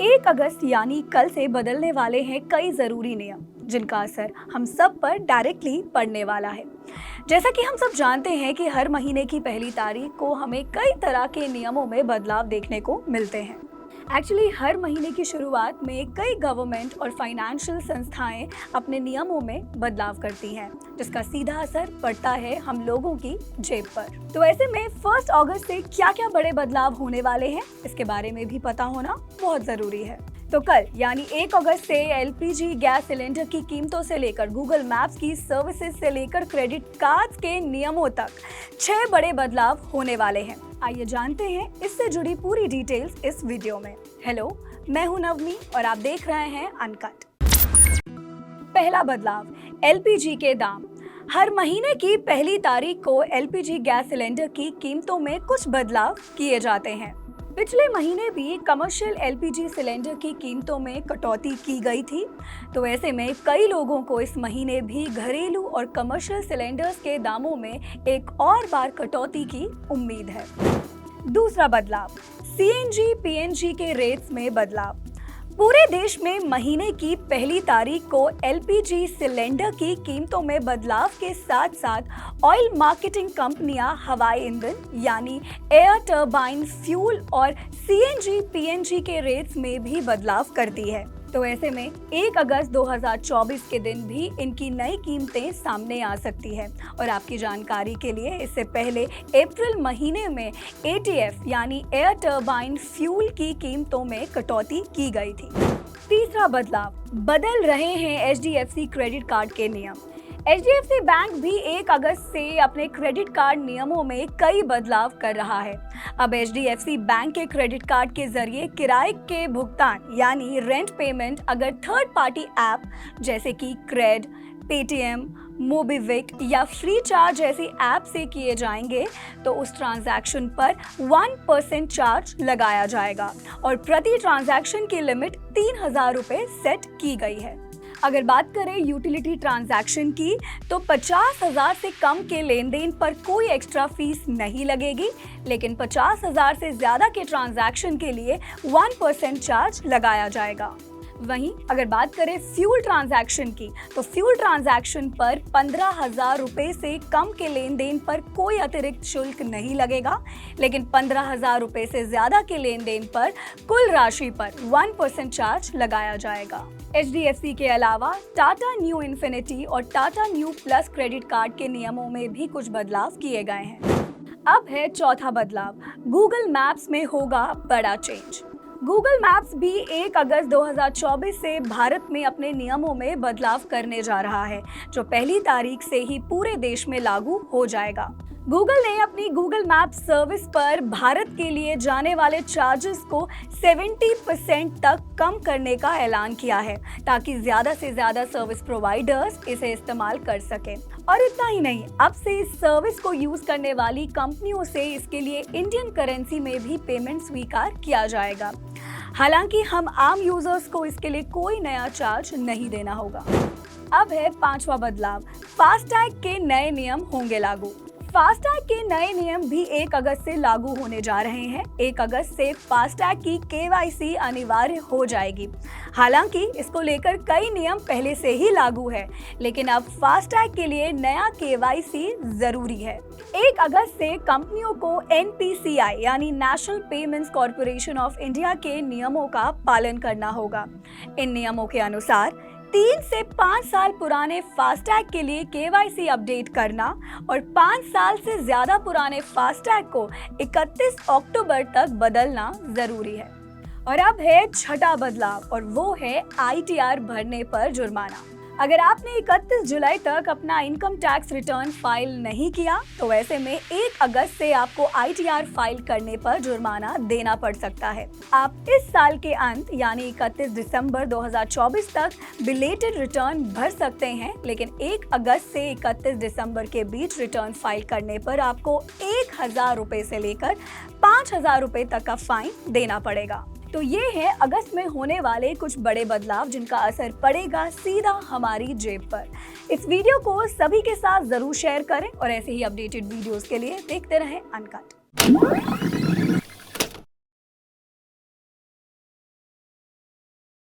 1 अगस्त यानी कल से बदलने वाले हैं कई जरूरी नियम, जिनका असर हम सब पर डायरेक्टली पड़ने वाला है। जैसा कि हम सब जानते हैं कि हर महीने की पहली तारीख को हमें कई तरह के नियमों में बदलाव देखने को मिलते हैं। एक्चुअली हर महीने की शुरुआत में कई गवर्नमेंट और फाइनेंशियल संस्थाएं अपने नियमों में बदलाव करती हैं, जिसका सीधा असर पड़ता है हम लोगों की जेब पर। तो ऐसे में 1 अगस्त से क्या क्या बड़े बदलाव होने वाले हैं, इसके बारे में भी पता होना बहुत जरूरी है। तो कल यानी 1 अगस्त से एलपीजी गैस सिलेंडर की कीमतों से लेकर गूगल मैप्स की सर्विसेज से लेकर क्रेडिट कार्ड्स के नियमों तक 6 बड़े बदलाव होने वाले हैं। आइए जानते हैं इससे जुड़ी पूरी डिटेल्स इस वीडियो में। हेलो, मैं हूं नवमी और आप देख रहे हैं अनकट। पहला बदलाव, एलपीजी के दाम। हर महीने की पहली तारीख को एलपीजी गैस सिलेंडर की कीमतों में कुछ बदलाव किए जाते हैं। पिछले महीने भी कमर्शियल एलपीजी सिलेंडर की कीमतों में कटौती की गई थी, तो ऐसे में कई लोगों को इस महीने भी घरेलू और कमर्शियल सिलेंडर्स के दामों में एक और बार कटौती की उम्मीद है। दूसरा बदलाव, सीएनजी पीएनजी के रेट्स में बदलाव। पूरे देश में महीने की पहली तारीख को एलपीजी सिलेंडर की कीमतों में बदलाव के साथ साथ ऑयल मार्केटिंग कंपनियां हवाई ईंधन यानी एयर टर्बाइन फ्यूल और सीएनजी पीएनजी के रेट्स में भी बदलाव करती है। तो ऐसे में 1 अगस्त 2024 के दिन भी इनकी नई कीमतें सामने आ सकती है। और आपकी जानकारी के लिए, इससे पहले अप्रैल महीने में एटीएफ यानी एयर टर्बाइन फ्यूल की कीमतों में कटौती की गई थी। तीसरा बदलाव, बदल रहे हैं एचडीएफसी क्रेडिट कार्ड के नियम। एचडीएफसी बैंक भी 1 अगस्त से अपने क्रेडिट कार्ड नियमों में कई बदलाव कर रहा है। अब एचडीएफसी बैंक के क्रेडिट कार्ड के जरिए किराए के भुगतान यानी रेंट पेमेंट अगर थर्ड पार्टी ऐप जैसे कि क्रेड, पेटीएम, मोबिविक या फ्री चार्ज जैसी ऐप से किए जाएंगे तो उस ट्रांजैक्शन पर 1% चार्ज लगाया जाएगा और प्रति ट्रांजैक्शन की लिमिट 3,000 रुपए सेट की गई है। अगर बात करें यूटिलिटी ट्रांजैक्शन की तो 50,000 से कम के लेन देन पर कोई एक्स्ट्रा फीस नहीं लगेगी, लेकिन 50,000 से ज्यादा के ट्रांजैक्शन के लिए 1% चार्ज लगाया जाएगा। वहीं अगर बात करें फ्यूल ट्रांजैक्शन की तो फ्यूल ट्रांजैक्शन पर 15,000 रुपए से कम के लेन देन पर कोई अतिरिक्त शुल्क नहीं लगेगा, लेकिन 15,000 रुपए से ज्यादा के लेन देन पर कुल राशि पर 1% चार्ज लगाया जाएगा। एचडीएफसी के अलावा टाटा न्यू इन्फिनिटी और Tata new plus credit card के नियमों में भी कुछ बदलाव किए गए हैं। अब है चौथा बदलाव, गूगल मैप्स में होगा बड़ा चेंज। गूगल मैप्स भी 1 अगस्त 2024 से भारत में अपने नियमों में बदलाव करने जा रहा है, जो पहली तारीख से ही पूरे देश में लागू हो जाएगा। गूगल ने अपनी गूगल मैप सर्विस पर भारत के लिए जाने वाले चार्जेस को 70% तक कम करने का ऐलान किया है, ताकि ज्यादा से ज्यादा सर्विस प्रोवाइडर्स इसे इस्तेमाल कर सकें। और इतना ही नहीं, अब से इस सर्विस को यूज करने वाली कंपनियों से इसके लिए इंडियन करेंसी में भी पेमेंट स्वीकार किया जाएगा। हालांकि हम आम यूजर्स को इसके लिए कोई नया चार्ज नहीं देना होगा। अब है 5वां बदलाव, फास्टैग के नए नियम होंगे लागू। फास्टैग के नए नियम भी 1 अगस्त से लागू होने जा रहे हैं। 1 अगस्त से फास्टैग की केवाईसी अनिवार्य हो जाएगी। हालांकि इसको लेकर कई नियम पहले से ही लागू है, लेकिन अब फास्टैग के लिए नया केवाईसी जरूरी है। 1 अगस्त से कंपनियों को एनपीसीआई यानी national payments corporation of India के नियमों का पालन करना होगा। इन नियमों के अनुसार 3 से 5 साल पुराने फास्टैग के लिए केवाईसी अपडेट करना और 5 साल से ज्यादा पुराने फास्टैग को 31 अक्टूबर तक बदलना जरूरी है। और अब है छठा बदलाव और वो है आईटीआर भरने पर जुर्माना। अगर आपने 31 जुलाई तक अपना इनकम टैक्स रिटर्न फाइल नहीं किया तो ऐसे में 1 अगस्त से आपको आईटीआर फाइल करने पर जुर्माना देना पड़ सकता है। आप इस साल के अंत यानी 31 दिसंबर 2024 तक बिलेटेड रिटर्न भर सकते हैं, लेकिन 1 अगस्त से 31 दिसंबर के बीच रिटर्न फाइल करने पर आपको 1,000 रुपए से लेकर 5,000 रुपए तक का फाइन देना पड़ेगा। तो ये है अगस्त में होने वाले कुछ बड़े बदलाव, जिनका असर पड़ेगा सीधा हमारी जेब पर। इस वीडियो को सभी के साथ जरूर शेयर करें और ऐसे ही अपडेटेड वीडियोस के लिए देखते रहें अनकट।